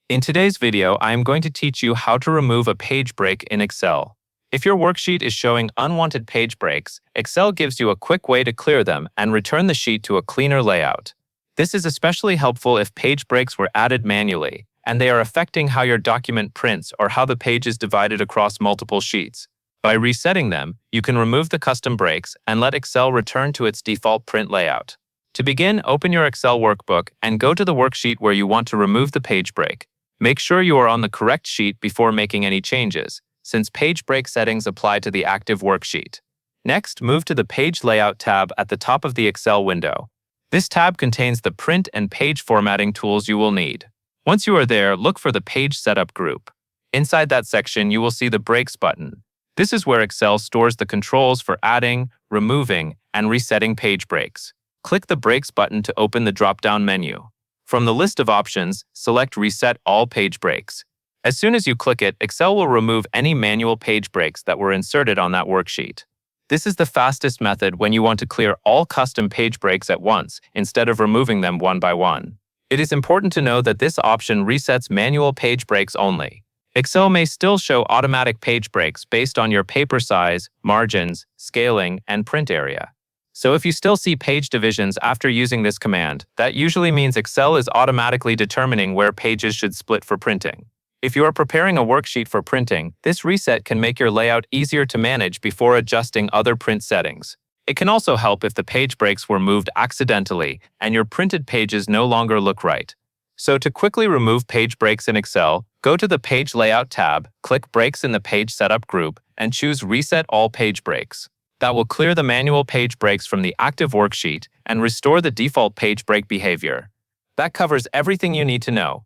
In today's video, I am going to teach you how to remove a page break in Excel. If your worksheet is showing unwanted page breaks, Excel gives you a quick way to clear them and return the sheet to a cleaner layout. This is especially helpful if page breaks were added manually, and they are affecting how your document prints or how the page is divided across multiple sheets. By resetting them, you can remove the custom breaks and let Excel return to its default print layout. To begin, open your Excel workbook and go to the worksheet where you want to remove the page break. Make sure you are on the correct sheet before making any changes, since page break settings apply to the active worksheet. Next, move to the Page Layout tab at the top of the Excel window. This tab contains the print and page formatting tools you will need. Once you are there, look for the Page Setup group. Inside that section, you will see the Breaks button. This is where Excel stores the controls for adding, removing, and resetting page breaks. Click the Breaks button to open the drop-down menu. From the list of options, select Reset All Page Breaks. As soon as you click it, Excel will remove any manual page breaks that were inserted on that worksheet. This is the fastest method when you want to clear all custom page breaks at once, instead of removing them one by one. It is important to know that this option resets manual page breaks only. Excel may still show automatic page breaks based on your paper size, margins, scaling, and print area. So if you still see page divisions after using this command, that usually means Excel is automatically determining where pages should split for printing. If you are preparing a worksheet for printing, this reset can make your layout easier to manage before adjusting other print settings. It can also help if the page breaks were moved accidentally and your printed pages no longer look right. So to quickly remove page breaks in Excel, go to the Page Layout tab, click Breaks in the Page Setup group, and choose Reset All Page Breaks. That will clear the manual page breaks from the active worksheet and restore the default page break behavior. That covers everything you need to know.